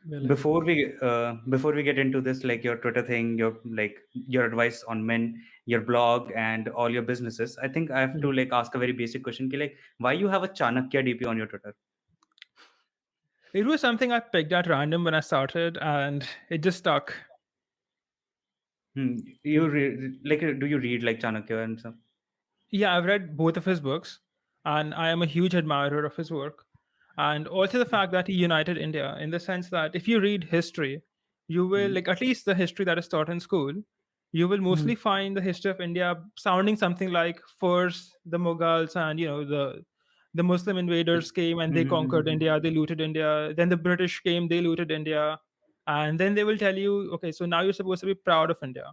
Well, Before we get into this, like your Twitter thing, your advice on men, your blog, and all your businesses, I think I have to like ask a very basic question. Ki, like, why you have a Chanakya DP on your Twitter? it was something I picked at random when I started, and it just stuck. Do you read like Chanakya and stuff? Yeah, I've read both of his books, and I am a huge admirer of his work. And also the fact that he united India in the sense that if you read history, you will, Hmm. like, at least the history that is taught in school, you will mostly Mhm. find the history of India sounding something like first the Mughals and the Muslim invaders came and they conquered Hmm. India, they looted India. Then the British came, they looted India, and then they will tell you, okay, so now you're supposed to be proud of India.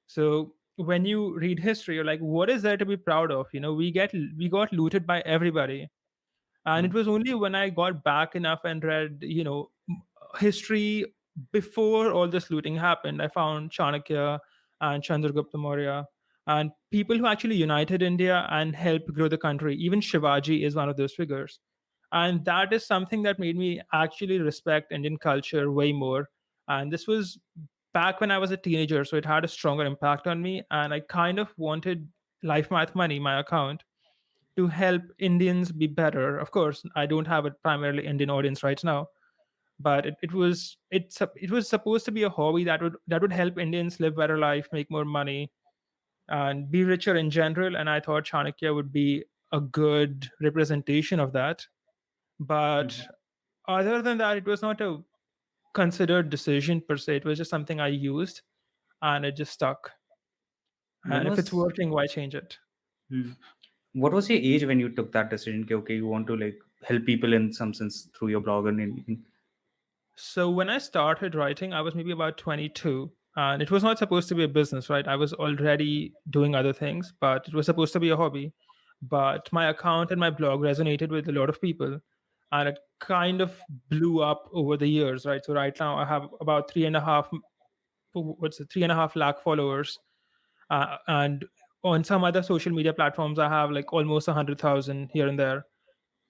So when you read history, you're like, what is there to be proud of? We got looted by everybody. And it was only when I got back enough and read, history before all this looting happened, I found Chanakya and Chandragupta Maurya and people who actually united India and helped grow the country. Even Shivaji is one of those figures. And that is something that made me actually respect Indian culture way more. And this was back when I was a teenager, so it had a stronger impact on me. And I kind of wanted Life Math Money, my account, to help Indians be better. Of course, I don't have a primarily Indian audience right now, but it was supposed to be a hobby that would help Indians live better life, make more money, and be richer in general. And I thought Chanakya would be a good representation of that. But other than that, it was not a considered decision per se. It was just something I used, and it just stuck. When And if it's was working, why change it? hmm. What was your age when you took that decision? Okay, you want to like help people in some sense through your blog and anything. So when I started writing, I was maybe about 22, and it was not supposed to be a business, right? I was already doing other things, but it was supposed to be a hobby. But my account and my blog resonated with a lot of people, and it kind of blew up over the years, right? So right now I have about 3.5 lakh followers, and on some other social media platforms, I have like almost 100,000 here and there.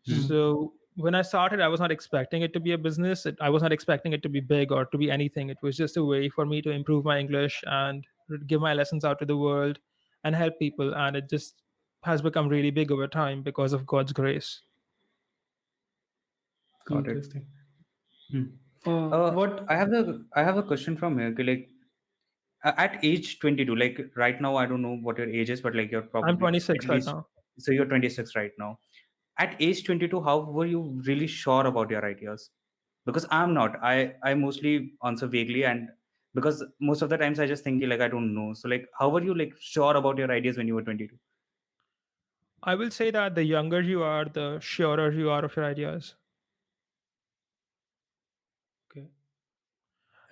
Hmm. Mhm. So when I started, I was not expecting it to be a business. I was not expecting it to be big or to be anything. It was just a way for me to improve my English and give my lessons out to the world and help people. And it just has become really big over time because of God's grace. Got it. Interesting. Hmm. What? I have a question from here. Okay, like at age 22, like right now, I don't know what your age is, but like you're I'm probably at 26 right least, now. so you're 26 right now. At age 22, how were you really sure about your ideas? Because I'm not. I mostly answer vaguely, and because most of the times I just think like I don't know. So like, how were you like sure about your ideas when you were 22? I will say that the younger you are, the surer you are of your ideas. Okay.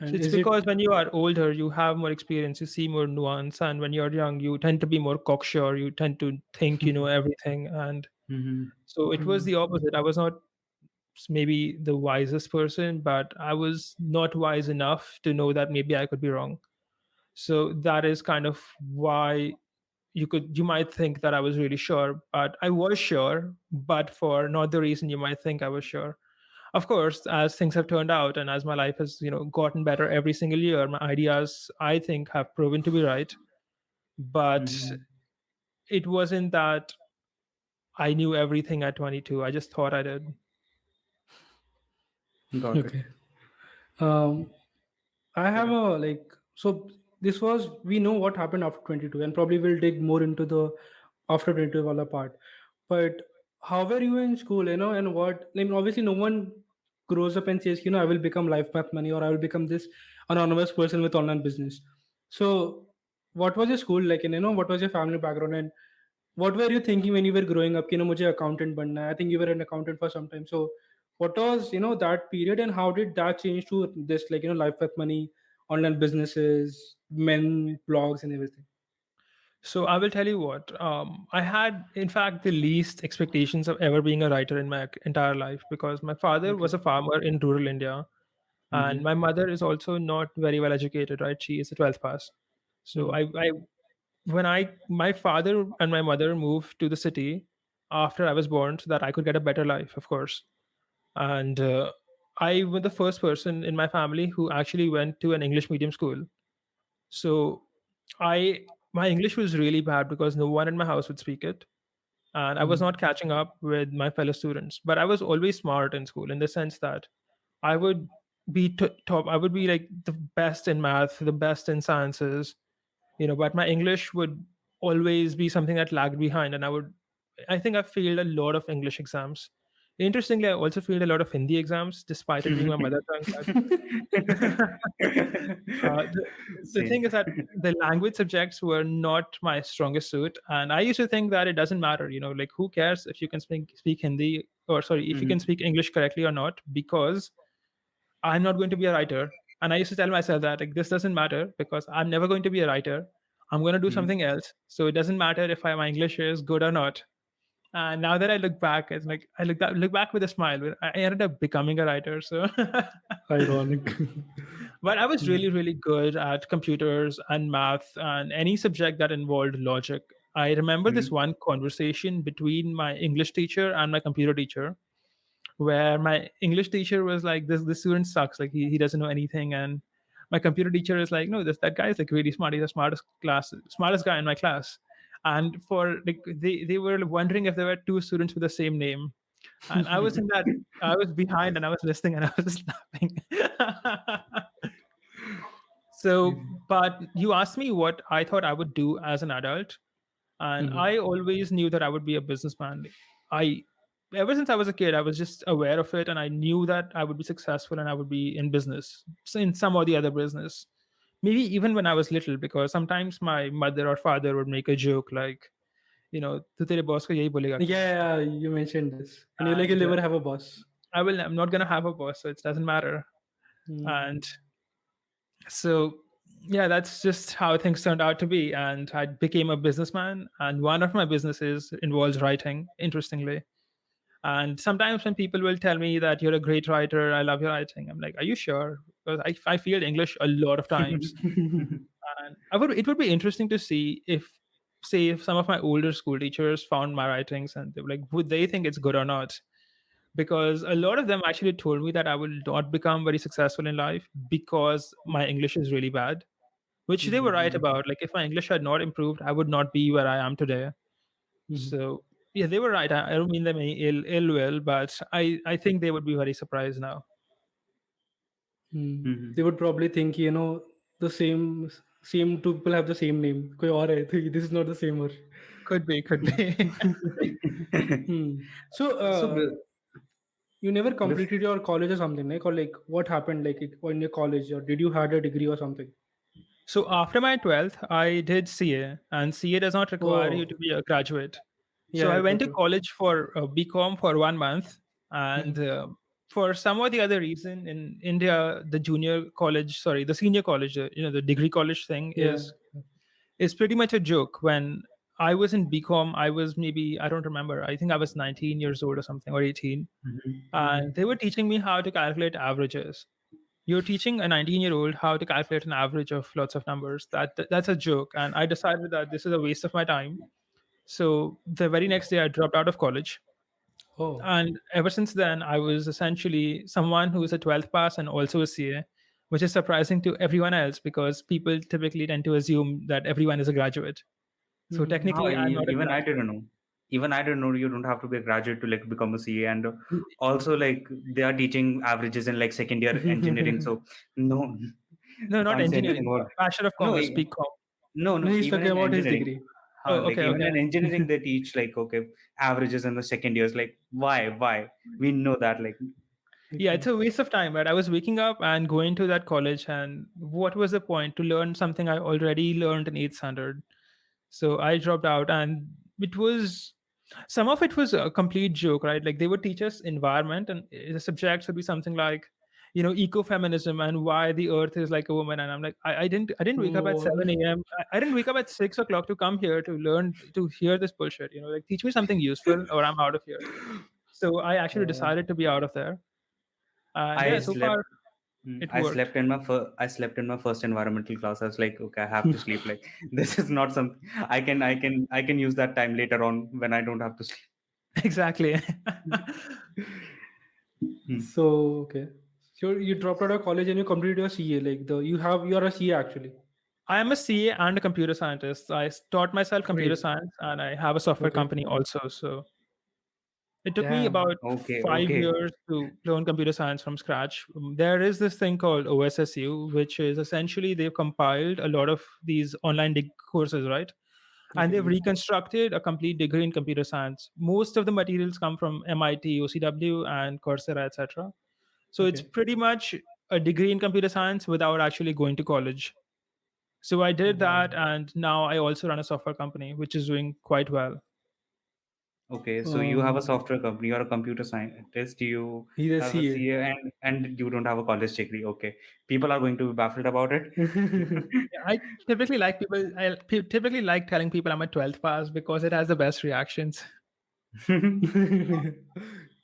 So And it's is because it? when you are older, you have more experience, you see more nuance, and when you're young, you tend to be more cocksure. You tend to think you know everything, and Mm-hmm. so it was Mm, the opposite. I was not maybe the wisest person, but I was not wise enough to know that maybe I could be wrong. So that is kind of why you might think that I was really sure, but I was sure, but for not the reason you might think I was sure. Of course, as things have turned out and as my life has, gotten better every single year, my ideas I think have proven to be right. But Mm-hmm. it wasn't that I knew everything at 22. I just thought I did. Got it. okay. Um, I have Yeah. a like so this was we know what happened after 22 and probably we'll dig more into the after 22 wala part. But how were you in school, and what like obviously no one grows up and says, I will become life path money or I will become this anonymous person with online business. So what was your school like and what was your family background and what were you thinking when you were growing up? मुझे accountant बनना है. I think you were an accountant for some time. So what was that period and how did that change to this like life with money, online businesses, men blogs and everything? So I will tell you what. I had, in fact, the least expectations of ever being a writer in my entire life because my father Okay. was a farmer in rural India, and Mm-hmm. my mother is also not very well educated. Right, she is a 12th pass. So Hmm. I when I my father and my mother moved to the city after I was born, so that I could get a better life, of course. and I was the first person in my family who actually went to an English medium school. So I my English was really bad because no one in my house would speak it, and I was Mhm. not catching up with my fellow students. But I was always smart in school in the sense that I would be top. I would be like the best in math, the best in sciences, but my English would always be something that lagged behind, and I think I failed a lot of English exams. Interestingly, I also failed a lot of Hindi exams despite it being my mother tongue. The Same. thing is that the language subjects were not my strongest suit, and I used to think that it doesn't matter, like who cares if you can speak Hindi, or sorry, if you can Mhm. speak English correctly or not, because I'm not going to be a writer. And I used to tell myself that like this doesn't matter because I'm never going to be a writer. I'm going to do Mhm. something else. So it doesn't matter if my English is good or not. And now that I look back, it's like I look back with a smile. But I ended up becoming a writer. So, Ironic. but I was Hmm. really, really good at computers and math and any subject that involved logic. I remember this Mhm. one conversation between my English teacher and my computer teacher, where my English teacher was like, "This student sucks. Like he doesn't know anything." And my computer teacher is like, "No, that guy is like really smart. He's the smartest guy in my class." And for like they were wondering if there were two students with the same name, and I was behind and I was listening and I was just laughing. So, but you asked me what I thought I would do as an adult, and Mhm. I always knew that I would be a businessman. I Ever since I was a kid, I was just aware of it, and I knew that I would be successful and I would be in business, in some or the other business. Maybe even when I was little, because sometimes my mother or father would make a joke like, "Tu tere boss ko yahi bolega Yeah, kya?" yeah, you mentioned this, and you like you'll And never have a boss. I'm not gonna have a boss, so it doesn't matter. Hmm. And so yeah, that's just how things turned out to be, and I became a businessman, and one of my businesses involves writing, interestingly. And sometimes when people will tell me that you're a great writer, I love your writing, I'm like, are you sure? Because I failed English a lot of times. And it would be interesting to see if, say, if some of my older school teachers found my writings and they were like, would they think it's good or not? Because a lot of them actually told me that I will not become very successful in life because my English is really bad, which they were right Hmm. about. Like if my English had not improved, I would not be where I am today. Hmm. So yeah, they were right. I don't mean them any ill will, but I think they would be very surprised now. Hmm. They Mhm. would probably think, the same two people have the same name. कोई और है, तो this is not the same or. Could be. Hmm. So, So you never bef- completed your college or something, like, or like what happened, like in your college, or did you had a degree or something? So after my 12th, I did CA, and CA does not require you Oh, to be a graduate. So yeah, I went true, to true. college for BCom for 1 month, and Hmm. for some or the other reason in India, the senior college, the degree college thing Yeah. is pretty much a joke. When I was in BCom, I was maybe, I don't remember. I think I was 19 years old or something, or 18, Mhm. Hmm. and they were teaching me how to calculate averages. You're teaching a 19-year-old how to calculate an average of lots of numbers. That's a joke, and I decided that this is a waste of my time. So the very next day, I dropped out of college, Oh. and ever since then, I was essentially someone who is a 12th pass and also a CA, which is surprising to everyone else because people typically tend to assume that everyone is a graduate. So Hmm. Ah, technically, I'm not a even I graduate. didn't know. Even I didn't know you don't have to be a graduate to like become a CA, and also like they are teaching averages in like second year engineering. So no, No, not can't say engineering. anything about. Bachelor of No, Commerce, BCom. No, no. he's Even talking in about his engineering, degree. Oh, like okay, even okay. in engineering, they teach like okay averages in the second years. Like why? We know that like. Yeah, Okay. it's a waste of time, right? I was waking up and going to that college, and what was the point to learn something I already learned in eighth standard? So I dropped out, and it was some of it was a complete joke, right? Like they would teach us environment, and the subjects would be something like, ecofeminism and why the earth is like a woman. And I'm like, I didn't wake up at Oh. 7 a.m. I didn't wake up at 6 o'clock to come here to learn to hear this bullshit. Like teach me something useful, or I'm out of here. So I actually Uh, decided to be out of there, and I yeah, so slept. far it I worked. slept in my first environmental class. I was like, okay, I have to sleep. Like this is not something I can use that time later on when I don't have to sleep. Exactly. Hmm. So okay. So you dropped out of college and you completed your CA. Like the you are a CA actually. I am a CA and a computer scientist. Taught myself computer Great. science, and I have a software Okay. company also. So it took me Damn. about Okay, 5 years okay, to learn computer science from scratch. There is this thing called OSSU, which is essentially they've compiled a lot of these online courses, right? And Okay. they've reconstructed a complete degree in computer science. Most of the materials come from MIT, OCW, and Coursera, etc. So it's Okay. pretty much a degree in computer science without actually going to college. So I did Wow. that, and now I also run a software company, which is doing quite well. okay. So you have a Um. software company, you're a computer scientist, you He's a have a CA. CA, and you don't have a college degree. Okay, people are going to be baffled about it. Yeah, I typically like people. Typically like telling people I'm a 12th pass because it has the best reactions.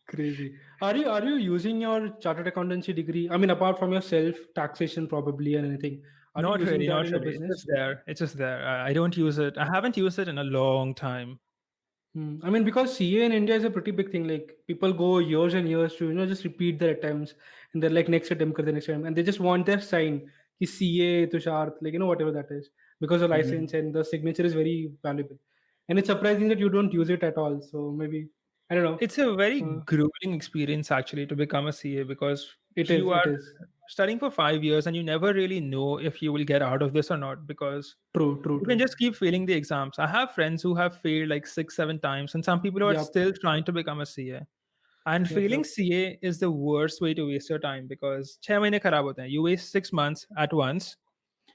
Crazy. Are you using your chartered accountancy degree? I mean, apart from your self taxation probably and anything, are you Not using really, that not in your really. It's business? just there. It's just there. I don't use it. I haven't used it in a long time. I mean, because CA in India is a pretty big thing. Like people go years and years to just repeat their attempts, and they're like next attempt, kar the next attempt, and they just want their sign, ki CA Tushar, like whatever that is, because the Mhm. license and the signature is very valuable, and it's surprising that you don't use it at all. So maybe I don't know. It's a very Uh, grueling experience actually to become a CA because it is. you It are is. studying for 5 years and you never really know if you will get out of this or not because True. True. you can True. just keep failing the exams. I have friends who have failed like 6, 7 times, and some people who are Yep. still trying to become a CA. And Yep. failing Yep. CA is the worst way to waste your time because 6 months खराब होते हैं. You waste 6 months at once.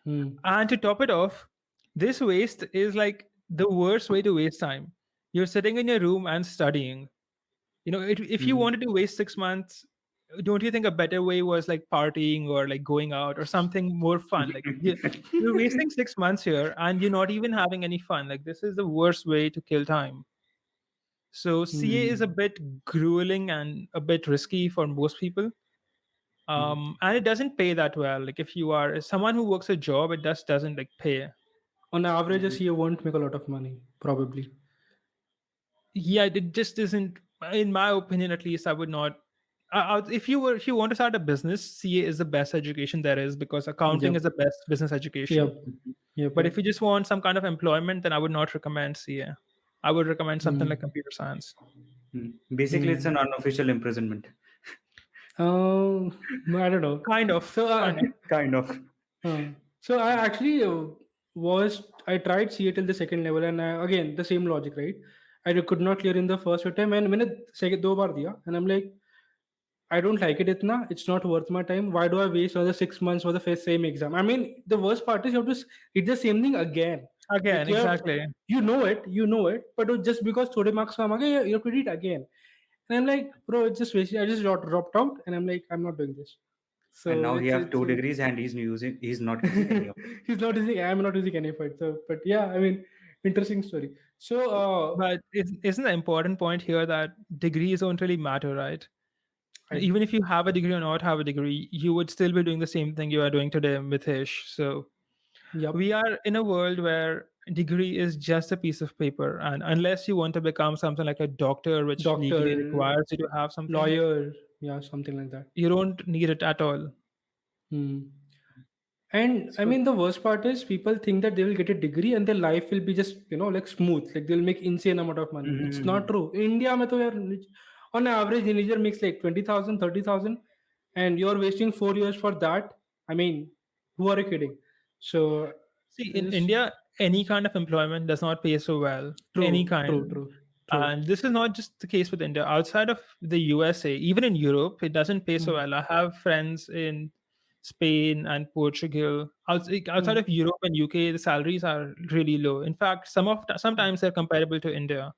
Hmm. And to top it off, this waste is like the worst way to waste time. You're sitting in your room and studying. If you Mhm. wanted to waste 6 months, don't you think a better way was like partying or like going out or something more fun? Like you're wasting 6 months here and you're not even having any fun. Like this is the worst way to kill time. So CA is a Hmm. bit grueling and a bit risky for most people. Hmm. And it doesn't pay that well. Like if you are someone who works a job, it just doesn't like pay. On average, a Mhm. CA won't make a lot of money, probably. Yeah, it just isn't. In my opinion, at least, I would not. If you want to start a business, CA is the best education there is because accounting is Yep. the best business education. Yep. Mhm. Yep. But Yep. if you just want some kind of employment, then I would not recommend CA. I would recommend something like Hmm. computer science. Basically, it's Hmm. an unofficial imprisonment. Um, I don't know. Kind of, So, kind of. Kind of. so I actually I tried CA till the second level, and again the same logic, right? I could not clear in the first attempt, and मैंने second दो बार दिया, and I'm like, I don't like it itna. It's not worth my time. Why do I waste another 6 months for the same exam? I mean, the worst part is you have to read the same thing again. Like Again, exactly. you know it, but just because थोड़े marks कम आ गए, you have to read it again. And I'm like, bro, it's just wasted. I just dropped out, and I'm like, I'm not doing this. And So now he have it's two degrees and he's not using any of it. he's not using. I'm not using any effort. So, but yeah, I mean, interesting story. So, But isn't the important point here that degrees don't really matter, right? I Even if you have a degree or not have a degree, you would still be doing the same thing you are doing today, Mithish. So yep, we are in a world where degree is just a piece of paper, and unless you want to become something like a doctor, which legally doctor, requires you to have something, lawyer, yeah, something like that. you don't need it at all. Hmm. And I So mean, the worst part is people think that they will get a degree and their life will be just, like smooth. Like they'll make insane amount of money. It's not Mhm. true. India, mein to yaar, on average, teenager makes like 20,000, 30,000, and you're wasting 4 years for that. I mean, who are you kidding? So, see, in it's India, any kind of employment does not pay so well. Any true, true, kind. true, true. And this is not just the case with India. Outside of the USA, even in Europe, it doesn't pay so Hmm. well. I have friends in Spain and Portugal. Outside Hmm. of Europe and UK, the salaries are really low. In fact, sometimes they're comparable to India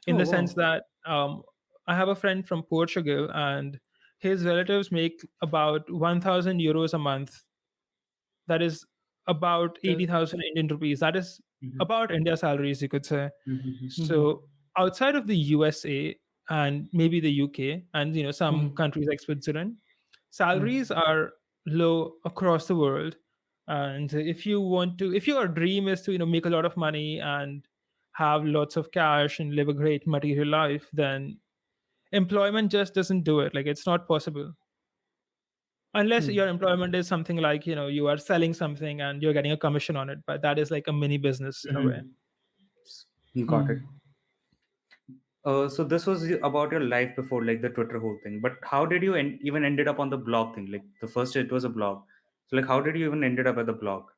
in Oh, the sense wow. that I have a friend from Portugal and his relatives make about 1,000 euros a month. That is about That, 80,000 Indian rupees. That is Mhm. about India salaries, you could say. Mhm. hmm. So outside of the USA and maybe the UK and some Hmm. countries like Switzerland, Hmm. salaries are low across the world. And if your dream is to make a lot of money and have lots of cash and live a great material life, then employment just doesn't do it. Like it's not possible unless Hmm. your employment is something like, you are selling something and you're getting a commission on it, but that is like a mini business in a way. Mhm. Got it. Hmm. So this was about your life before like the Twitter whole thing. But how did you even ended up on the blog thing? Like the first it was a blog. So like how did you even ended up at the blog?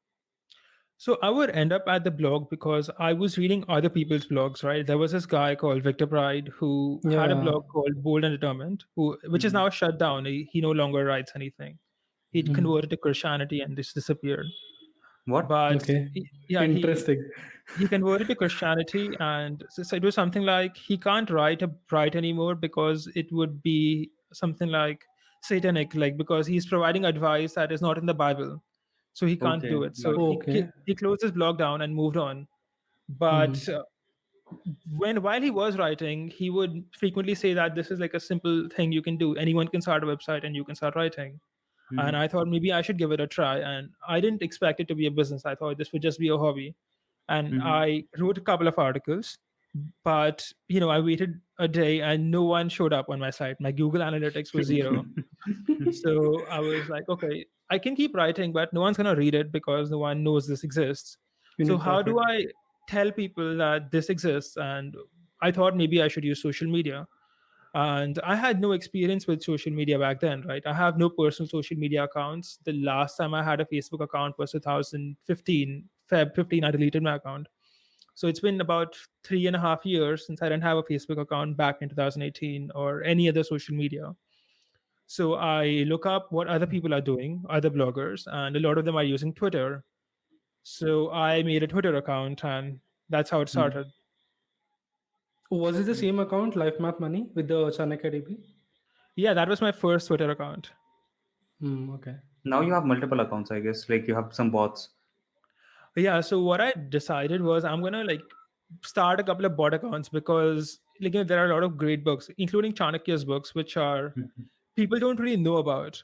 So I would end up at the blog because I was reading other people's blogs, right? There was this guy called Victor Pride who had a Yeah. blog called Bold and Determined, which is Mhm. now shut down. He no longer writes anything. He'd Hmm. converted to Christianity and this disappeared. What? But Okay. yeah, Interesting. he converted to Christianity, and so it was something like he can't write anymore because it would be something like satanic, like because he's providing advice that is not in the Bible, so he can't do Okay, it. got So it. Okay. he closed his blog down and moved on. Hmm. But while he was writing, he would frequently say that this is like a simple thing you can do. Anyone can start a website and you can start writing. And Mhm. I thought maybe I should give it a try. And I didn't expect it to be a business. I thought this would just be a hobby. And Mhm. I wrote a couple of articles, but I waited a day and no one showed up on my site. My Google Analytics was zero. So I was like, okay, I can keep writing, but no one's gonna read it because no one knows this exists. You So need how profit. do I tell people that this exists? And I thought maybe I should use social media. And I had no experience with social media back then, right? I have no personal social media accounts. The last time I had a Facebook account was 2015, Feb 15. I deleted my account. So it's been about 3.5 years since I didn't have a Facebook account back in 2018 or any other social media. So I look up what other people are doing, other bloggers, and a lot of them are using Twitter. So I made a Twitter account, and that's how it Mhm. started. Was it the same account, Life Math Money, with the Chanakya DB? Yeah, that was my first Twitter account. Hmm. Okay. Now you have multiple accounts, I guess. Like you have some bots. Yeah, so what I decided was I'm gonna like start a couple of bot accounts because there are a lot of great books, including Chanakya's books, which are Mhm. people don't really know about.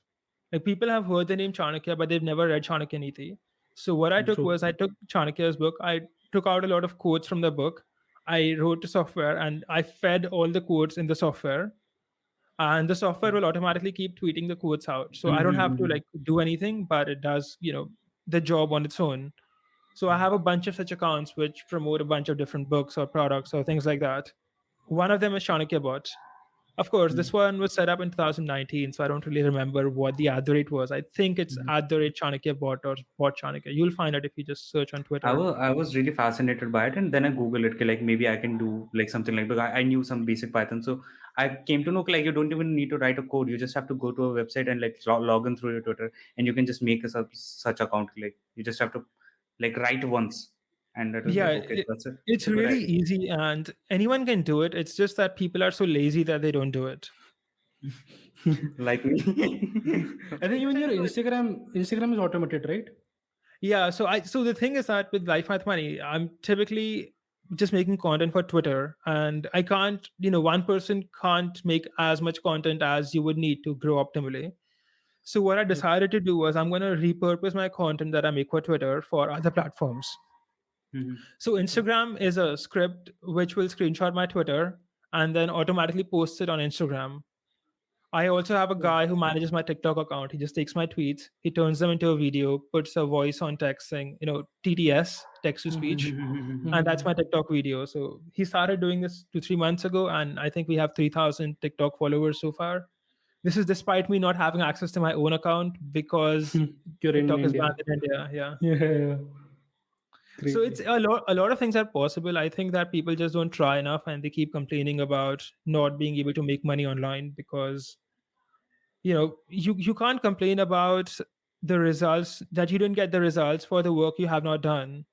Like people have heard the name Chanakya, but they've never read Chanakya Niti. So what I took True. was I took Chanakya's book, I took out a lot of quotes from the book, I wrote the software and I fed all the quotes in the software, and the software will automatically keep tweeting the quotes out. So I don't have to Mhm. like do anything, but it does, the job on its own. So I have a bunch of such accounts which promote a bunch of different books or products or things like that. One of them is Chanakya Bot. Of course, this Mhm. one was set up in 2019, so I don't really remember what the ad rate was. I think it's Mhm. at the rate Chanakya Bot or Bot Chanakya. You'll find it if you just search on Twitter. I was really fascinated by it, and then I Google it. Like maybe I can do like something like because I knew some basic Python, so I came to know like you don't even need to write a code. You just have to go to a website and like log in through your Twitter, and you can just make a such account. Like you just have to like write once, and that was Yeah, like okay, it's that's a good really idea. easy and anyone can do it. It's just that people are so lazy that they don't do it. Like me. I think even So, your Instagram is automated, right? yeah, so the thing is that with Life Math Money, I'm typically just making content for Twitter, and I can't, one person can't make as much content as you would need to grow optimally. So what I Yep. decided to do was I'm going to repurpose my content that I make for Twitter for other platforms. Mhm. So Instagram is a script which will screenshot my Twitter and then automatically post it on Instagram. I also have a Oh. guy who manages my TikTok account. He just takes my tweets, he turns them into a video, puts a voice on text saying, TTS, text to speech, and that's my TikTok video. So he started doing this 2 3 months ago, and I think we have 3,000 TikTok followers so far. This is despite me not having access to my own account because You're in TikTok is India. banned in India. Yeah. Yeah, yeah, yeah. So Great. it's a lot of things are possible. I think that people just don't try enough and they keep complaining about not being able to make money online because you can't complain about the results that you didn't get the results for the work you have not done.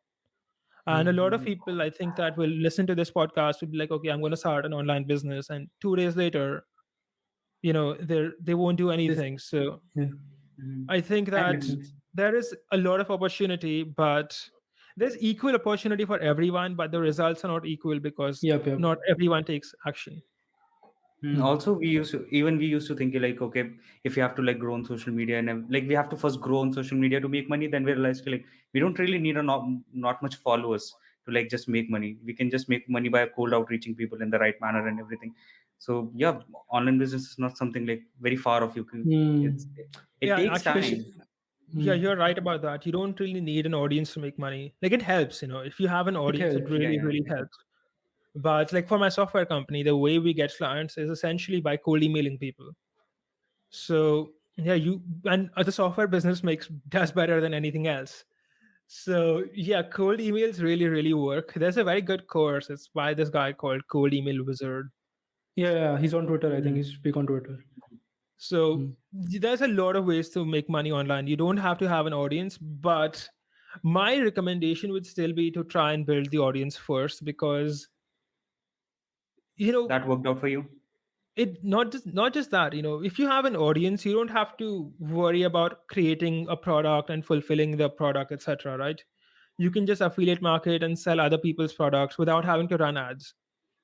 And a lot of Mhm. people I think that will listen to this podcast will be like, okay, I'm going to start an online business, and 2 days later, they won't do This, anything. So yeah, Mhm. I think makes that And sense. there is a lot of opportunity, but there's equal opportunity for everyone, but the results are not equal because Yep, yep. not everyone takes action. Hmm. Also, we used to think like, okay, if you have to like grow on social media and like we have to first grow on social media to make money, then we realized like we don't really need a not much followers to like just make money. We can just make money by cold outreaching people in the right manner and everything. So yeah, online business is not something like very far off. It's Hmm. it Yeah, takes actually, time. Especially. yeah, Hmm. you're right about that. You don't really need an audience to make money. Like it helps, if you have an It audience, it helps. Yeah, really, yeah, really it helps. helps. But like for my software company, the way we get clients is essentially by cold emailing people. So yeah, you and the software business makes does better than anything else. So yeah, cold emails really, really work. There's a very good course. It's by this guy called Cold Email Wizard. Yeah, yeah, he's on Twitter. I think Mm. he's big on Twitter. So Hmm. there's a lot of ways to make money online. You don't have to have an audience, but my recommendation would still be to try and build the audience first because you know That worked out for you. it not just that, if you have an audience, you don't have to worry about creating a product and fulfilling the product, etc., right? You can just affiliate market and sell other people's products without having to run ads.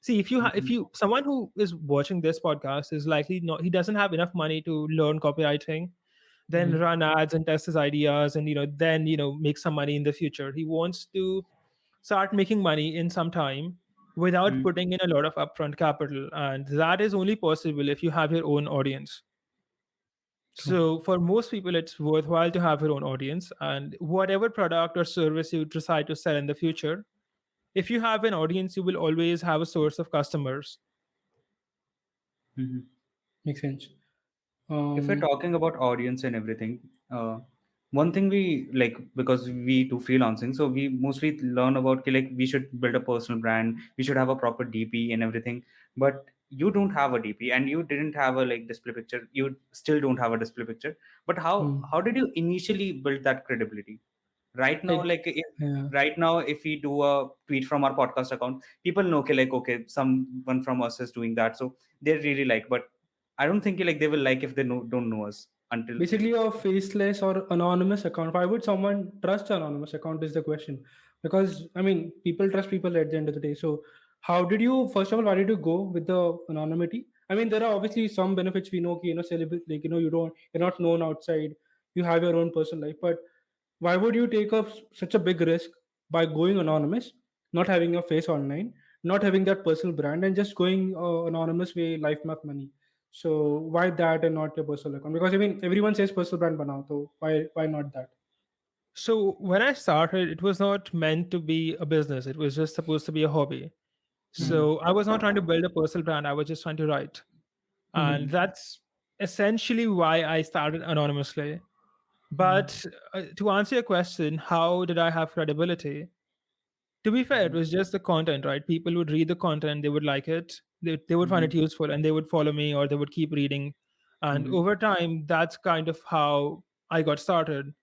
See, if Hmm. you someone who is watching this podcast is likely not he doesn't have enough money to learn copywriting, then Hmm. run ads and test his ideas, and then make some money in the future. He wants to start making money in some time without Hmm. putting in a lot of upfront capital, and that is only possible if you have your own audience. True. So for most people, it's worthwhile to have your own audience, and whatever product or service you decide to sell in the future, if you have an audience, you will always have a source of customers. Hmm. Makes sense. If we're Um. talking about audience and everything, one thing we like, because we do freelancing, so we mostly learn about ki, like we should build a personal brand, we should have a proper DP and everything. But you don't have a DP, and you didn't have a like display picture. You still don't have a display picture. But Hmm. how did you initially build that credibility? Right now, Like. like if Yeah. right now if we do a tweet from our podcast account, people know okay, like okay, someone from us is doing that, so they really like. But I don't think like they will like if they don't know us until. Basically, a faceless or anonymous account. Why would someone trust anonymous account is the question. Because I mean, people trust people at the end of the day. So, how did you first of all? Why did you go with the anonymity? I mean, there are obviously some benefits we know. Celebrate like you're not known outside. You have your own personal life, but why would you take up such a big risk by going anonymous, not having your face online, not having that personal brand, and just going anonymous way, life map money? So why that and not your personal account? Because I mean, everyone says personal brand banao, so why not that? So when I started, it was not meant to be a business. It was just supposed to be a hobby. Hmm. So I was not trying to build a personal brand. I was just trying to write. And Hmm. that's essentially why I started anonymously. Hmm. But to answer your question, how did I have credibility? To be fair, it Mhm, was just the content, right? People would read the content, they would like it, they would find mhm, it useful, and they would follow me or they would keep reading. And mhm, over time, that's kind of how I got started.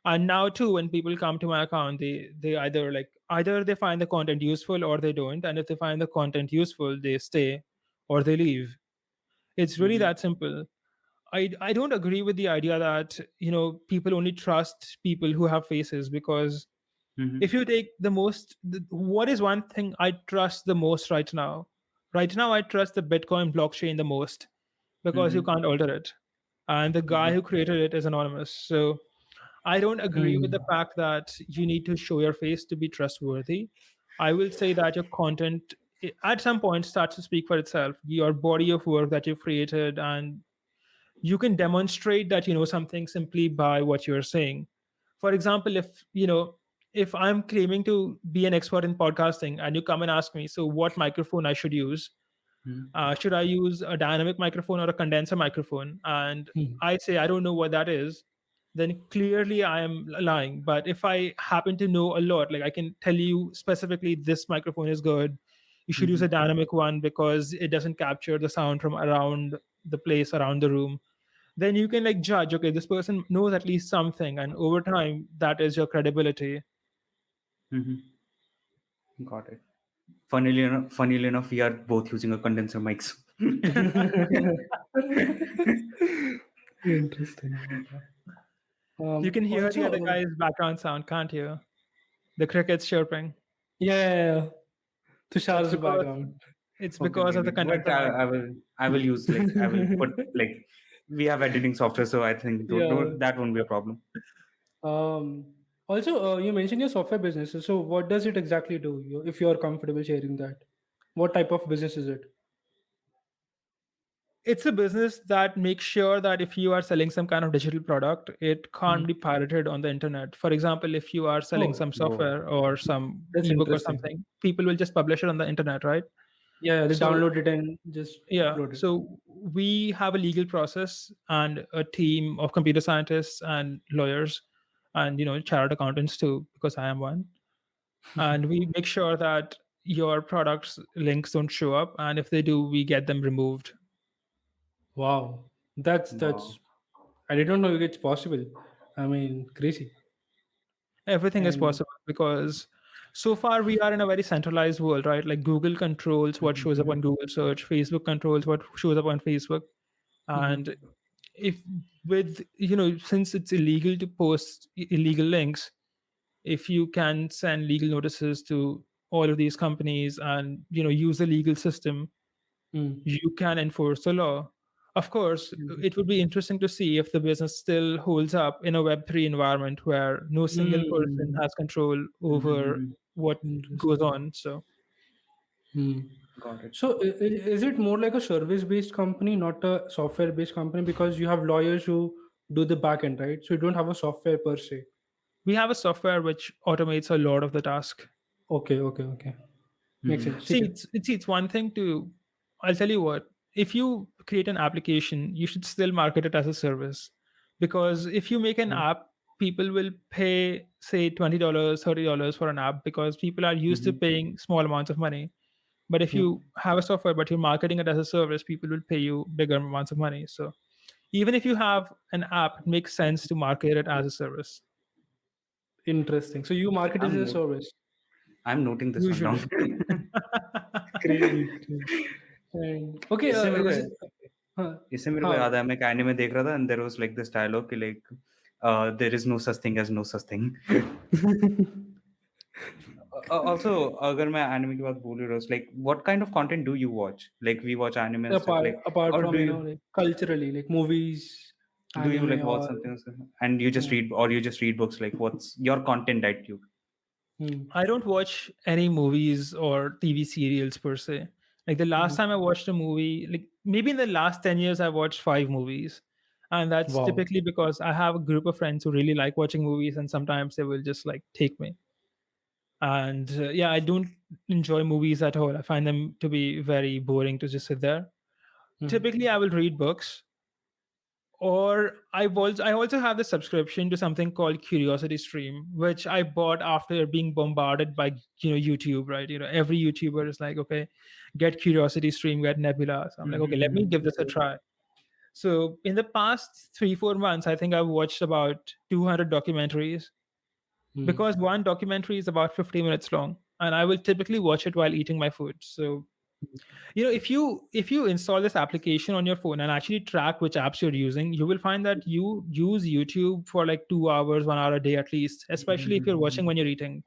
And now too, when people come to my account, they either they find the content useful or they don't. And if they find the content useful, they stay or they leave. It's really mhm, that simple. I don't agree with the idea that people only trust people who have faces, because mhm, if you take what is one thing I trust the most right now? Right now, I trust the Bitcoin blockchain the most because you mhm, can't alter it, and the guy mhm, who created it is anonymous. So I don't agree with the Hmm. fact that you need to show your face to be trustworthy. I will say that your content at some point starts to speak for itself. Your body of work that you've created, and you can demonstrate that you know something simply by what you're saying. For example, if I'm claiming to be an expert in podcasting and you come and ask me, so what microphone I should use, mhm, should I use a dynamic microphone or a condenser microphone, and Hmm. I say I don't know what that is, then clearly I am lying. But if I happen to know a lot, like I can tell you specifically this microphone is good, you should use mhm, a dynamic one because it doesn't capture the sound from around the place, around the room, then you can like judge, okay, this person knows at least something, and over time that is your credibility. mhm. Got it. Funnily enough, we are both using a condenser mics. Interesting. Okay. You can hear the other Also, guy's background sound, can't you? The crickets chirping. yeah, yeah, yeah. It's Tushar's because background. it's Okay, because of the maybe. But condenser mic. I will use like I will put like we have editing software, so I think Yeah. that won't be a problem. Um, Also, you mentioned your software business. So, what does it exactly do? If you're comfortable sharing that, what type of business is it? It's a business that makes sure that if you are selling some kind of digital product, it can't Mhm. be pirated on the internet. For example, if you are selling Oh, some Oh, software or some that's ebook or interesting. something, people will just publish it on the internet, right? Yeah, they So download it and just yeah, upload it. so we have a legal process and a team of computer scientists and lawyers and chartered accountants too, because I am one. And we make sure that your products links don't show up, and if they do, we get them removed. Wow, that's wow. I did not know it's possible. I mean, crazy. Everything is And possible because so far we are in a very centralized world, right? Like Google controls what shows up Mhm, on Google search, Facebook controls what shows up on Facebook. mhm, And if with since it's illegal to post illegal links, if you can send legal notices to all of these companies and use the legal system, mhm, you can enforce the law. Of course, mhm. it would be interesting to see if the business still holds up in a Web3 environment where no single person Mm, has control over Mhm. what goes interesting. on. So Hmm. Got it. So is it more like a service-based company, not a software-based company? Because you have lawyers who do the back end, right? So you don't have a software per se. we have a software which automates a lot of the task. Okay, okay, okay. Makes Mhm. sense. See, ठीक है. it's one thing to. I'll tell you what. If you create an application, you should still market it as a service, because if you make an Hmm. app, people will pay say $20, $30 for an app because people are used to Mhm. paying small amounts of money. But if Hmm. you have a software but you're marketing it as a service, people will pay you bigger amounts of money. So even if you have an app, it makes sense to market it as a service. Interesting. So you market it as I'm a not, service. I'm noting this one down. Usually. Crazy, crazy. And okay, इससे मेरे को is it, huh, इससे मेरे को huh. याद है मैं एक एनीमे देख रहा था and there was like this dialogue कि like there is no such thing as no such thing also अगर मैं एनीमे की बात बोल ही रहा हूँ like what kind of content do you watch like we watch anime and stuff like apart or from like culturally, like movies, do you like anime, watch or something else and you just yeah. read or you just read books like what's your content that you Hmm. I don't watch any movies or TV serials per se. Like the last Hmm. time I watched a movie, like maybe in the last 10 years, I watched five movies. And that's Wow. typically because I have a group of friends who really like watching movies, and sometimes they will just like take me. And yeah, I don't enjoy movies at all. I find them to be very boring to just sit there. Hmm. Typically, I will read books, or I also have the subscription to something called Curiosity Stream, which I bought after being bombarded by YouTube, right? Every YouTuber is like, okay, get Curiosity Stream, get Nebula. So I'm like, okay, let me give this a try. So in the past 3-4 months, I think I've watched about 200 documentaries, Hmm. because one documentary is about 50 minutes long, and I will typically watch it while eating my food. So if you install this application on your phone and actually track which apps you're using, you will find that you use YouTube for like 2 hours, 1 hour a day at least, especially if you're watching when you're eating.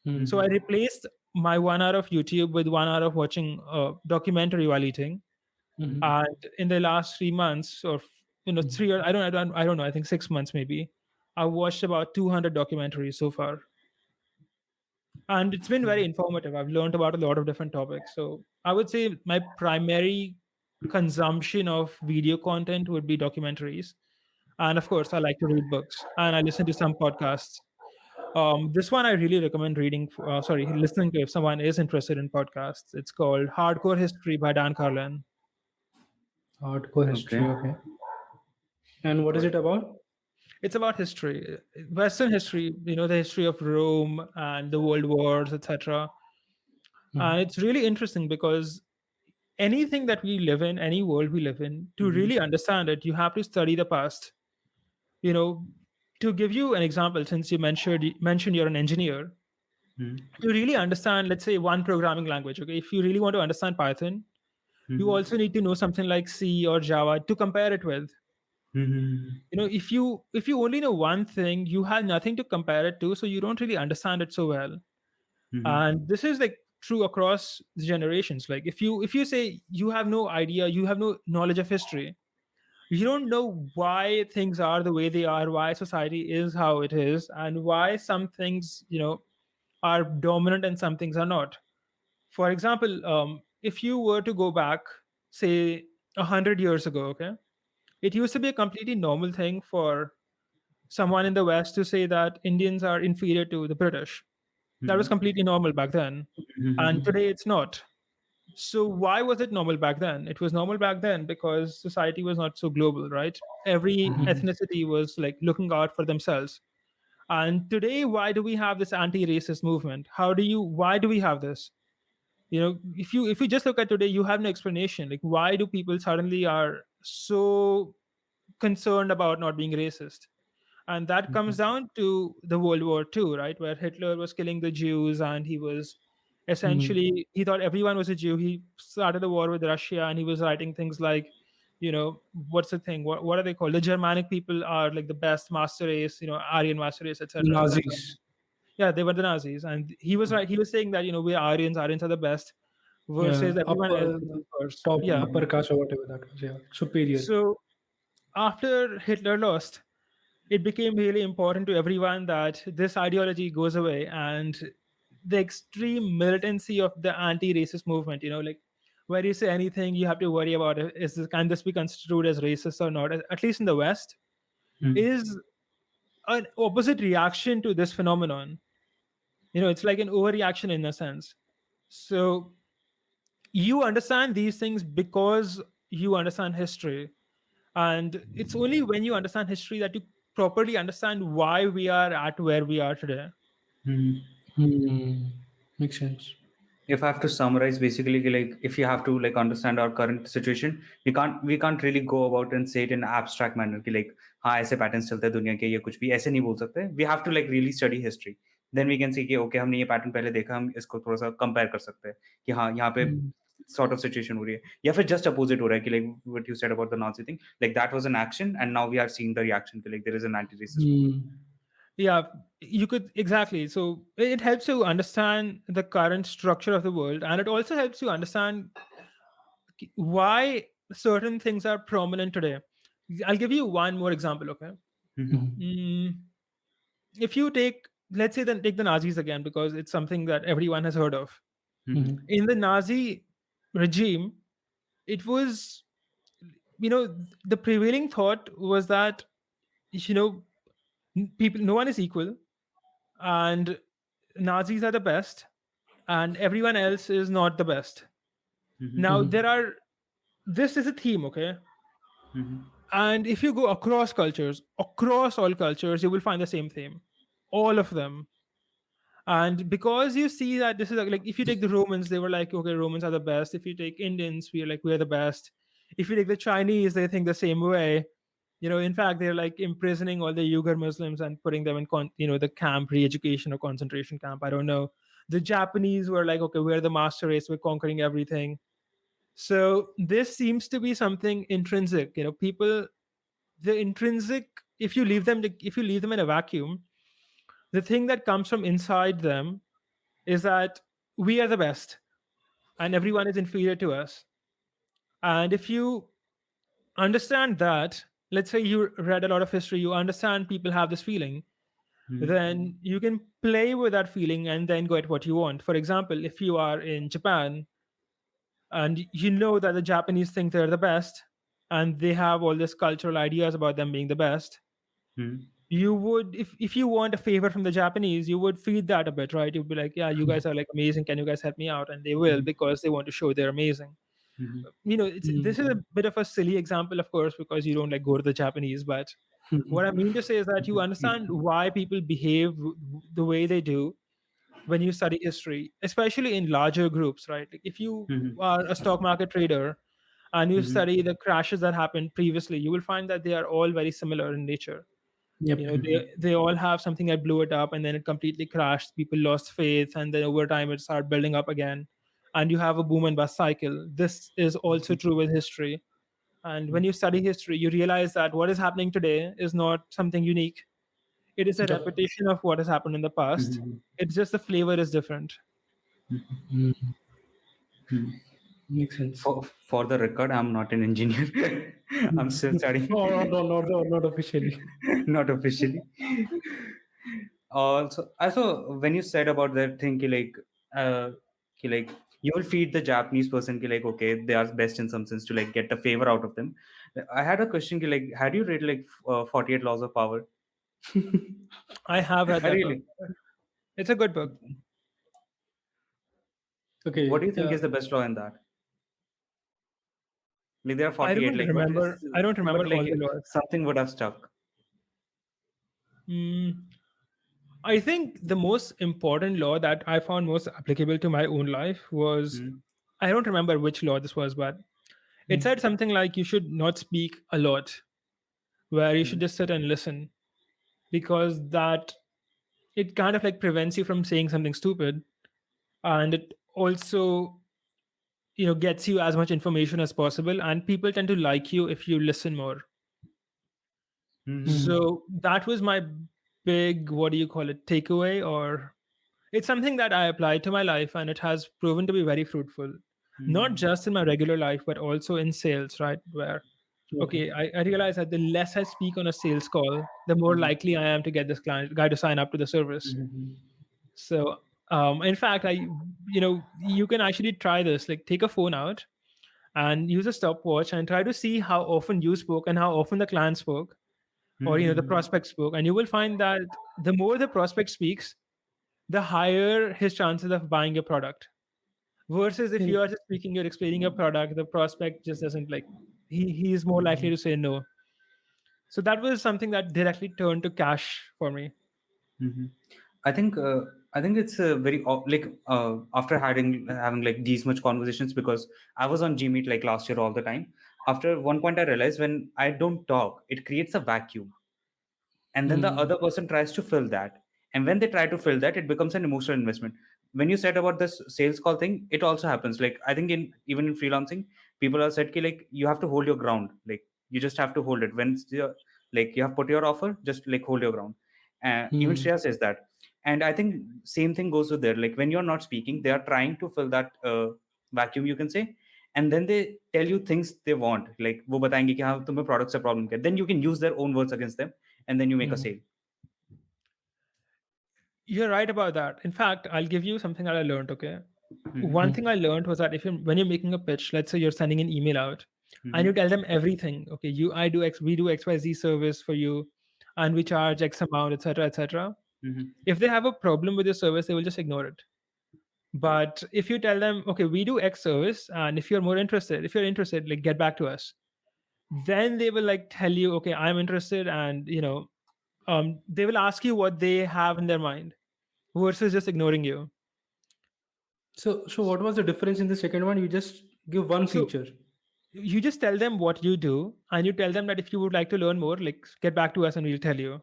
Hmm. So I replaced my 1 hour of YouTube with 1 hour of watching a documentary while eating. Hmm. And in the last 3 months, or 3 or I don't know, I think 6 months maybe, I watched about 200 documentaries so far, and it's been very informative. I've learned about a lot of different topics. So I would say my primary consumption of video content would be documentaries, and of course, I like to read books and I listen to some podcasts. This one I really recommend listening to if someone is interested in podcasts. It's called Hardcore History by Dan Carlin. Hardcore history. okay Okay. And what is got it it about? It's about history, Western history. The history of Rome and the world wars, etc. And Hmm. it's really interesting because anything that we live in, any world we live in, to mm-hmm. really understand it, you have to study the past. You know, to give you an example, since you mentioned you're an engineer, to really understand, let's say, one programming language. Okay, if you really want to understand Python, you Mm-hmm. also need to know something like C or Java to compare it with. Mm-hmm. If you only know one thing, you have nothing to compare it to, so you don't really understand it so well. Mm-hmm. And this is like true across the generations. Like if you say you have no idea, you have no knowledge of history, you don't know why things are the way they are, why society is how it is, and why some things are dominant and some things are not. For example, if you were to go back, say 100 years ago, okay, it used to be a completely normal thing for someone in the West to say that Indians are inferior to the British. That was Mhm. completely normal back then. And Mhm. today it's not. So why was it normal back then? It was normal back then because society was not so global, right? Every Mhm. ethnicity was like looking out for themselves. And today, why do we have this anti-racist movement? Why do we have this? If you just look at today, you have no explanation. Like, why do people suddenly are so concerned about not being racist? And that comes down to the World War II, right, where Hitler was killing the Jews, and he was Mm. essentially, he thought everyone was a Jew. He started the war with Russia, and he was writing things like, what's the thing, what are they called, the Germanic people are like the best master race, Aryan master race, etc., etc. Nazis. Yeah, they were the Nazis, and he was right. He was saying that, we're Aryans are the best, Yeah, versus everyone else upper, is worse. top Yeah. upper Mhm. caste or whatever that was. Yeah, superior. So after Hitler lost, it became really important to everyone that this ideology goes away, and the extreme militancy of the anti-racist movement, like where you say anything, you have to worry about it. Can this be construed as racist or not? At least in the West, Mhm. is an opposite reaction to this phenomenon. It's like an overreaction in a sense. So you understand these things because you understand history, and it's only when you understand history that you properly understand why we are at where we are today. Mhm. Hmm. Makes sense. If I have to summarize, basically, like if you have to like understand our current situation, we can't really go about and say it in abstract manner कि like हाँ ऐसे patterns चलते हैं दुनिया के, ये कुछ भी ऐसे नहीं बोल सकते. We have to like really study history. Then we can see कि okay हमने ये pattern पहले देखा, हम इसको थोड़ा सा compare कर सकते हैं कि हाँ यहाँ पे Hmm. sort of situation हो रही है, या फिर just opposite हो रहा है कि like what you said about the Nazi thing, like that was an action and now we are seeing the reaction कि like there is an anti-racist movement. Hmm. Yeah, you could exactly. So it helps you understand the current structure of the world, and it also helps you understand why certain things are prominent today. I'll give you one more example, okay? Mhm. Hmm. Mm, if you let's say, then take the Nazis again, because it's something that everyone has heard of. Mhm. Hmm. In the Nazi regime, it was, the prevailing thought was that, you know people, no one is equal, and Nazis are the best, and everyone else is not the best. Mhm. Now, Hmm. this is a theme, okay? Mhm. And if you go across all cultures, you will find the same theme, all of them. And because you see that this is like, if you take the Romans, they were like, okay, Romans are the best. If you take Indians, we're the best. If you take the Chinese, they think the same way. In fact, they're like imprisoning all the Uyghur Muslims and putting them in the camp, re-education or concentration camp, I don't know. The Japanese were like, okay, we're the master race, we're conquering everything. So this seems to be something intrinsic. People, the intrinsic, if you leave them in a vacuum, the thing that comes from inside them is that we are the best and everyone is inferior to us. And if you understand that, let's say you read a lot of history, you understand people have this feeling, Mhm. then you can play with that feeling and then get what you want. For example, if you are in Japan and you know that the Japanese think they're the best, and they have all these cultural ideas about them being the best, Mhm. you would, if you want a favor from the Japanese, you would feed that a bit, right? You'd be like, yeah, you guys are like amazing, can you guys help me out? And they will, Mhm. because they want to show they're amazing. Mhm. This is a bit of a silly example, of course, because you don't like go to the Japanese, but what I Hmm. mean to say is that you understand why people behave the way they do when you study history, especially in larger groups, right? Like, if you Mhm. are a stock market trader and you Mhm. study the crashes that happened previously, you will find that they are all very similar in nature. Yep. They all have something that blew it up and then it completely crashed. People lost faith, and then over time it started building up again, and you have a boom and bust cycle. This is also true with history. And when you study history, you realize that what is happening today is not something unique. It is a Yep. repetition of what has happened in the past. Mhm. It's just the flavor is different. Hmm. Mhm. Makes sense. For the record, I'm not an engineer. I'm still studying. Oh, no, not officially. Not officially. Also when you said about that thing, ki like you will feed the Japanese person ki like, okay, they are best in some sense to like get a favor out of them. I had a question ki like, had you read like 48 Laws of Power? I have read I that book. really. It's a good book. What do Okay, you think is yeah. the best law in that? Like there are I 48. don't Like what is? remember. I don't But remember like all the laws. something would have stuck. Mm, I think the most important law that I found most applicable to my own life was, Hmm. I don't remember which law this was, but it said something like you should not speak a lot, where you should Hmm. just sit and listen, because that it kind of like prevents you from saying something stupid, and it also gets you as much information as possible, and people tend to like you if you listen more. Hmm. Mhm. So that was my big, what do you call it, takeaway, or it's something that I applied to my life, and it has proven to be very fruitful, not Hmm. just in my regular life, but also in sales, right? Where, Okay. okay, I realize that the less I speak on a sales call, the more Hmm. likely I am to get this client guy to sign up to the service. Hmm. So, in fact, you can actually try this. Like, take a phone out and use a stopwatch and try to see how often you spoke and how often the client spoke, or the Hmm. prospect spoke, and you will find that the more the prospect speaks, the higher his chances of buying your product. Versus if you In- are just speaking, you're explaining your product, the prospect just doesn't like, he is more likely to say no. So that was something that directly turned to cash for me. Hmm. I think it's a very like after having like these much conversations, because I was on Gmeet like last year all the time. After one point, I realized when I don't talk, it creates a vacuum, and then the Hmm. other person tries to fill that, and when they try to fill that, it becomes an emotional investment. When you said about this sales call thing, it also happens. Like I think in even in freelancing, people are said ki, like you have to hold your ground. Like you just have to hold it when like you have put your offer, just like hold your ground. Even Hmm. Shreya says that. And I think same thing goes with there. Like when you're not speaking, they are trying to fill that vacuum, you can say. And then they tell you things they want, like वो बताएंगे कि हाँ तुम्हें product से problem क्या है. Then you can use their own words against them, and then you make a Hmm. sale. You're right about that. In fact, I'll give you something that I learned. Okay, Mm-hmm. one thing I learned was that if you when you're making a pitch, let's say you're sending an email out, and you Mm-hmm. tell them everything. Okay, I do X, we do XYZ service for you, and we charge X amount, etc., etc. Mm-hmm. If they have a problem with your service, they will just ignore it. But if you tell them, okay, we do X service, and if you're interested, like get back to us, then they will like tell you, okay, I'm interested, and they will ask you what they have in their mind versus just ignoring you. So what was the difference in the second one? You just give one So feature. you just tell them what you do, and you tell them that if you would like to learn more, like get back to us and we'll tell you.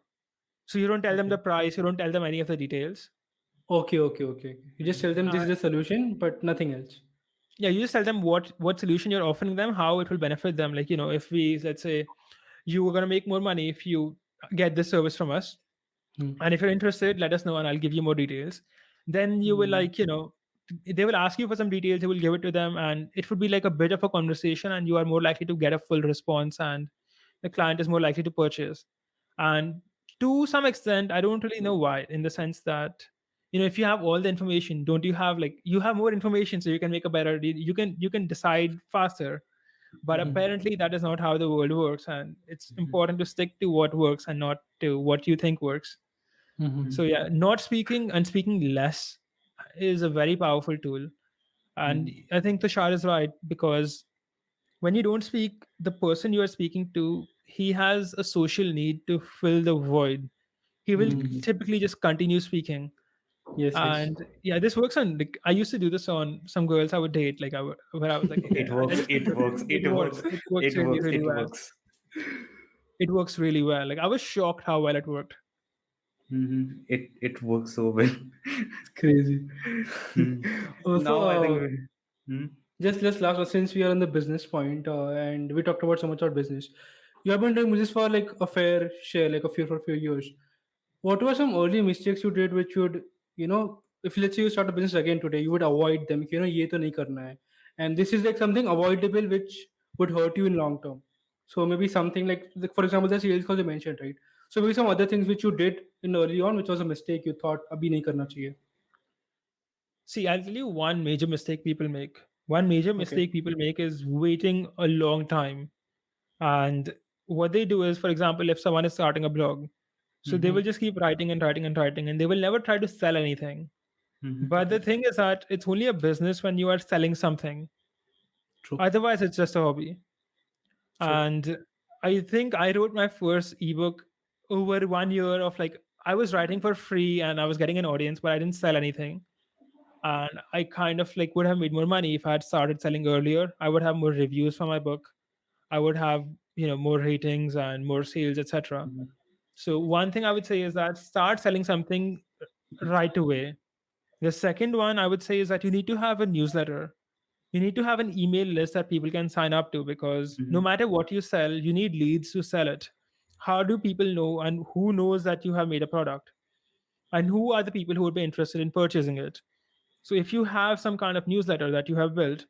So you don't tell them the Okay. price, you don't tell them any of the details. Okay. You just tell them this Uh, is the solution, but nothing else. yeah, you just tell them what solution you're offering them, how it will benefit them. Like, if we, let's say, you are going to make more money if you get this service from us, Hmm. and if you're interested, let us know and I'll give you more details. Then you will, Hmm. like, they will ask you for some details, you will give it to them, and it would be like a bit of a conversation, and you are more likely to get a full response, and the client is more likely to purchase. And to some extent, I don't really know why, in the sense that, if you have all the information, don't you have, like, you have more information, so you can make a better deal, you can decide faster. But apparently that is not how the world works, and it's important to stick to what works and not to what you think works. Hmm. So yeah, not speaking and speaking less is a very powerful tool. And Mm-hmm. I think Tushar is right, because when you don't speak, the person you are speaking to, he has a social need to fill the void. He will Hmm. typically just continue speaking. Yes. And yeah, this works on, like, I used to do this on some girls I would date, like where I was like, okay, It works. It works. it It works. works. It works It really, works. really It well. works. It works really well. Like, I was shocked how well it worked. Mm-hmm. It works so well. It's crazy. Hmm. Also, Now I think. Hmm. just last, since we are on the business point, and we talked about so much about business, you have been doing business for like a fair share, like a few years. What were some early mistakes you did which would, if let's say you start a business again today, you would avoid them? Ye to nahi karna hai. And this is like something avoidable which would hurt you in long term. So maybe something like for example, the sales calls you mentioned, right? So maybe some other things which you did in early on, which was a mistake you thought abhi nahi karna chahiye. See, I'll tell you one major mistake people make. One major Okay. mistake people make is waiting a long time. And what they do is, for example, if someone is starting a blog, so they will Mm-hmm. just keep writing and writing and writing, and they will never try to sell anything. Mm-hmm. But the thing is that it's only a business when you are selling something. True. Otherwise, it's just a hobby. True. And I think I wrote my first ebook over 1 year of like, I was writing for free and I was getting an audience, but I didn't sell anything. And I kind of like would have made more money if I had started selling earlier. I would have more reviews for my book. I would have, more ratings and more sales, etc. So one thing I would say is that start selling something right away. The second one I would say is that you need to have a newsletter. You need to have an email list that people can sign up to, because no Mm-hmm. matter what you sell, you need leads to sell it. How do people know, and who knows that you have made a product? And who are the people who would be interested in purchasing it? So if you have some kind of newsletter that you have built,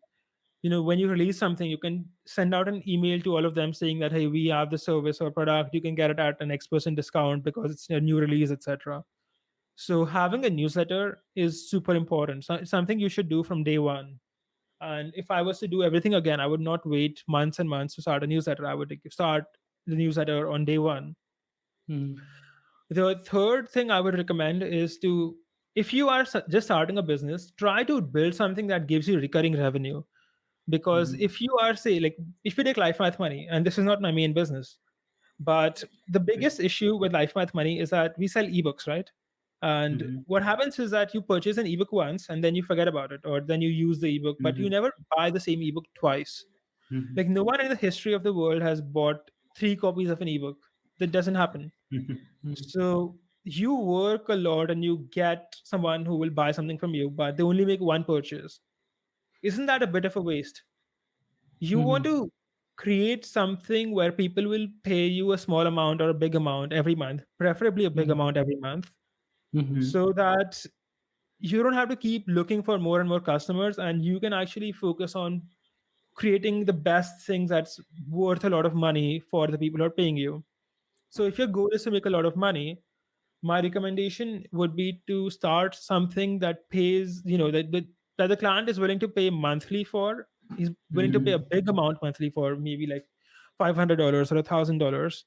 when you release something, you can send out an email to all of them saying that, hey, we have the service or product, you can get it at an X% discount because it's a new release, etc. So having a newsletter is super important. So it's something you should do from day one. And if I was to do everything again, I would not wait months and months to start a newsletter. I would start the newsletter on day one. Mm-hmm. The third thing I would recommend is to, if you are just starting a business, try to build something that gives you recurring revenue. Because Mm-hmm. if you are, say, like, if you take Life Math Money, and this is not my main business, but the Okay. biggest issue with Life Math Money is that we sell ebooks, right? And Mm-hmm. what happens is that you purchase an ebook once and then you forget about it, or then you use the ebook, but you Mm-hmm. never buy the same ebook twice. Mm-hmm. Like, no one in the history of the world has bought three copies of an ebook. That doesn't happen. Mm-hmm. So you work a lot and you get someone who will buy something from you, but they only make one purchase. Isn't that a bit of a waste? You want Mm-hmm. to create something where people will pay you a small amount or a big amount every month, preferably a big Mm-hmm. amount every month, Mm-hmm. so that you don't have to keep looking for more and more customers, and you can actually focus on creating the best things that's worth a lot of money for the people who are paying you. So if your goal is to make a lot of money, my recommendation would be to start something that pays, that the client is willing to pay monthly for. He's willing to pay a Mm-hmm. big amount monthly for, maybe like $500 or $1,000.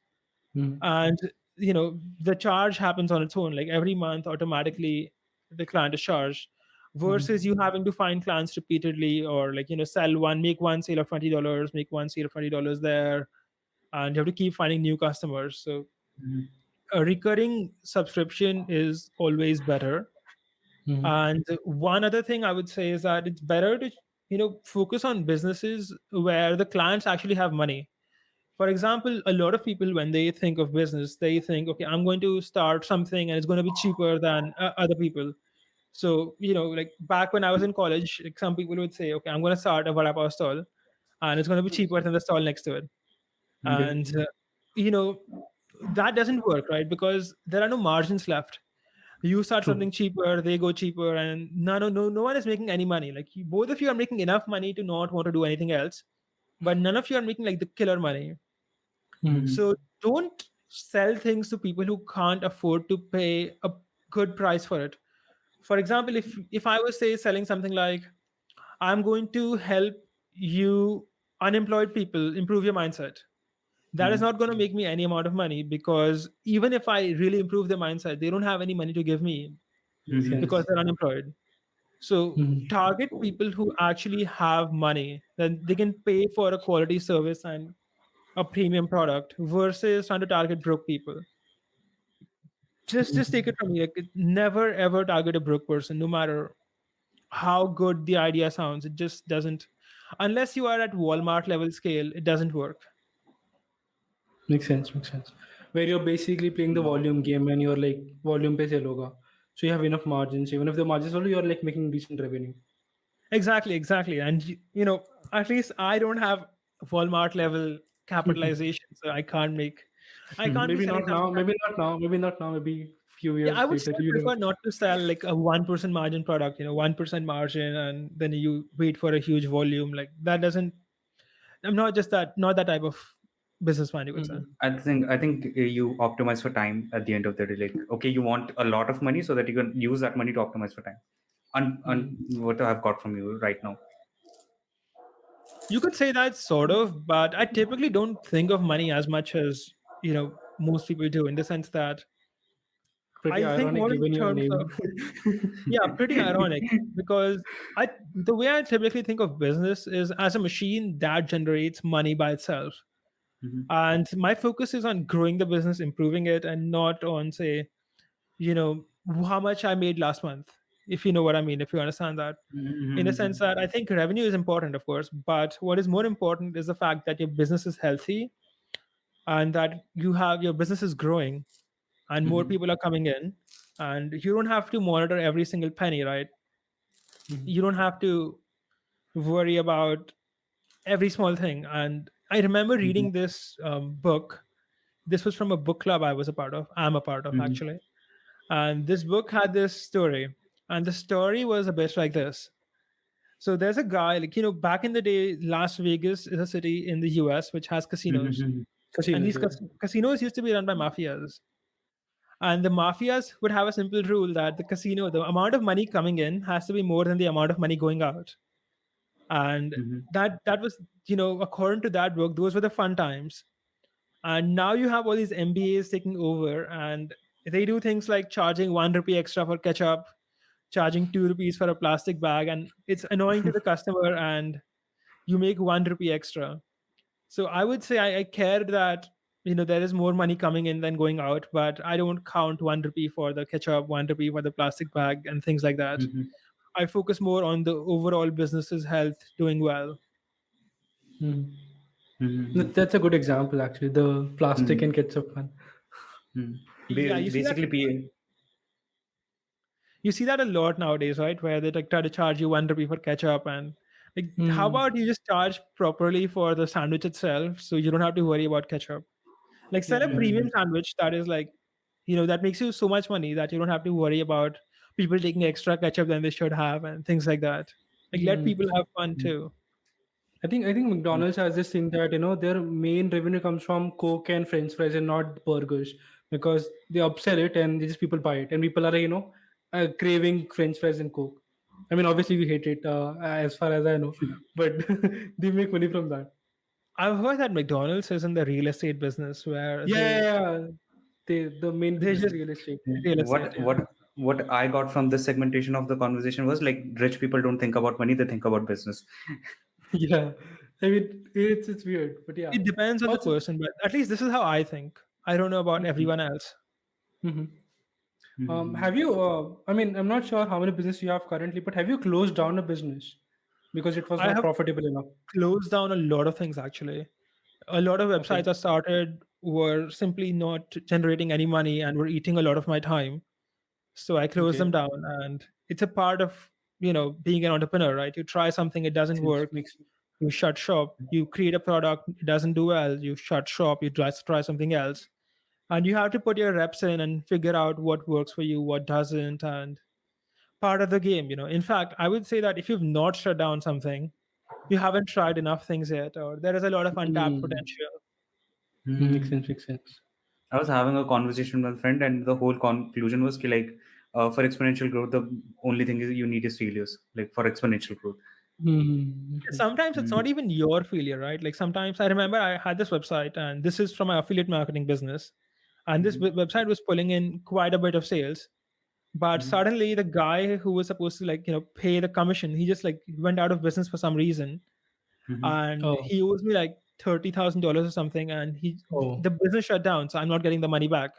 Mm-hmm. And the charge happens on its own, like every month automatically the client is charged, versus you having to find clients repeatedly, or like, sell one, make one sale of $20, make one sale of $20 there, and you have to keep finding new customers. So Mm-hmm. a recurring subscription is always better. Mm-hmm. And one other thing I would say is that it's better to, focus on businesses where the clients actually have money. For example, a lot of people, when they think of business, they think, okay, I'm going to start something and it's going to be cheaper than other people. So, like back when I was in college, like some people would say, okay, I'm going to start a vada pav stall and it's going to be cheaper than the stall next to it. Okay. And you know that doesn't work, right? Because there are no margins left. You start True. something cheaper, they go cheaper, and no one is making any money. Like, both of you are making enough money to not want to do anything else, but none of you are making like the killer money. Mm-hmm. Mm-hmm. So don't sell things to people who can't afford to pay a good price for it. For example, if I was, say, selling something like, I'm going to help you unemployed people improve your mindset, that is Mm-hmm. not going to make me any amount of money, because even if I really improve their mindset, they don't have any money to give me Makes Mm-hmm. because sense. they're unemployed. So Mm-hmm. target people who actually have money, then they can pay for a quality service and a premium product, versus trying to target broke people. Just take it from me, like, never ever target a broke person, no matter how good the idea sounds. It just doesn't, unless you are at Walmart level scale, it doesn't work. Makes sense. Makes sense. Where you're basically playing the Wow. volume game and you're like volume pe sell hoga. So you have enough margins. Even if the margins are low, you're like making decent revenue. Exactly. And at least I don't have Walmart level capitalization, so I can't be Maybe selling not something now. that. Maybe not now. Maybe not now. Maybe few Yeah, I years would later. still You know. prefer not to sell like a 1% margin product, 1% margin, and then you wait for a huge volume. Like, that doesn't. I'm not that type of businessman, you could say. Mm-hmm. I think you optimize for time at the end of the day. Like, okay, you want a lot of money so that you can use that money to optimize for time. what I've got from you right now. You could say that sort of, but I typically don't think of money as much as, most people do, in the sense that Pretty I think ironic more in given your terms of, name. yeah, pretty ironic, because the way I typically think of business is as a machine that generates money by itself. Mhm. And my focus is on growing the business, improving it, and not on, say, you know, how much I made last month, if you know what I mean, if you understand that. In a sense Mhm. that I think revenue is important, of course, but what is more important is the fact that your business is healthy and that your business is growing and more Mhm. people are coming in, and you don't have to monitor every single penny, right? You don't have to worry about every small thing. And I remember Mhm. reading this book. This was from a book club I'm a part of, Mhm. actually. And this book had this story, and the story was a bit like this. So there's a guy, like, back in the day, Las Vegas is a city in the US which has casinos. Mhm. And Casinos, these yeah. casinos used to be run by mafias. And the mafias would have a simple rule that the amount of money coming in has to be more than the amount of money going out. And Mhm. that was, according to that book, those were the fun times. And now you have all these MBAs taking over, and they do things like charging 1 rupee extra for ketchup, charging 2 rupees for a plastic bag, and it's annoying to the customer, and you make 1 rupee extra. So I would say I care that there is more money coming in than going out, but I don't count 1 rupee for the ketchup, 1 rupee for the plastic bag, and things like that. Mhm. I focus more on the overall business's health doing well. Mhm. Mhm. That's a good example, actually. The plastic Mhm. and ketchup one. Mhm. Yeah, you see that Basically, you see that a lot nowadays, right? Where they like try to charge you 1 rupee for ketchup, and like, how Hmm. about you just charge properly for the sandwich itself, so you don't have to worry about ketchup? Like, sell Yeah, a yeah. premium Mhm. sandwich that is like, that makes you so much money that you don't have to worry about people taking extra ketchup than they should have and things like that. Like, let Hmm. people have fun too. I think McDonald's has this thing that their main revenue comes from Coke and French fries and not burgers, because they upsell it and they just people buy it, and people are craving French fries and Coke. I mean, obviously we hate it, as far as I know, but they make money from that. I've heard that McDonald's is in the real estate business where Yeah, yeah, they yeah. The main they business is just real estate. real estate, what yeah. what what I got from this segmentation of the conversation was like rich people don't think about money; they think about business. Yeah, I mean it's weird, but yeah. It depends on the Also, person, but at least this is how I think. I don't know about everyone else. mhm. Mhm. Have you? I mean, I'm not sure how many business you have currently, but have you closed down a business because it was I not have profitable enough? closed down a lot of things, actually. A lot of Okay. websites I started were simply not generating any money and were eating a lot of my time. So I closed them Okay. down. And it's a part of, being an entrepreneur, right? You try something, it doesn't Makes sense. work, Makes sense. you shut shop. You create a product, it doesn't do well, you shut shop, you try something else. And you have to put your reps in and figure out what works for you, what doesn't, and part of the game. In fact, I would say that if you've not shut down something, you haven't tried enough things yet, or there is a lot of untapped Mm, potential. makes sense. Mhm. Makes sense. I was having a conversation with a friend, and the whole conclusion was ki, like, for exponential growth, the only thing is you need is failures, like for exponential growth. Mm, Sometimes it's not Mhm. even your failure, right? Like, sometimes I remember I had this website, and this is from my affiliate marketing business, and this Mhm. website was pulling in quite a bit of sales. But Mhm. suddenly, the guy who was supposed to, like, pay the commission, he just like went out of business for some reason, Mhm. and oh. he owes me like $30,000 or something, and Oh. the business shut down, so I'm not getting the money back.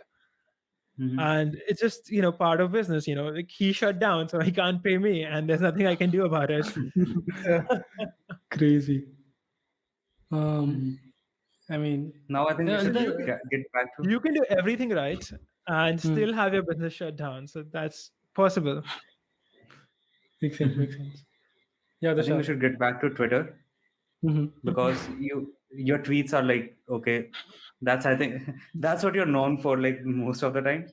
Mhm. And it's just part of business. Like, he shut down, so he can't pay me, and there's nothing I can do about it. So, Crazy. Um. Mhm. I mean, Now I think we yeah, so should you get back to. you can do everything right and mm, still have your business shut down. So that's possible. makes sense. Makes Mhm. sense. Yeah, I think we Dashad. should get back to Twitter because your tweets are like, okay, that's I think that's what you're known for, like most of the time.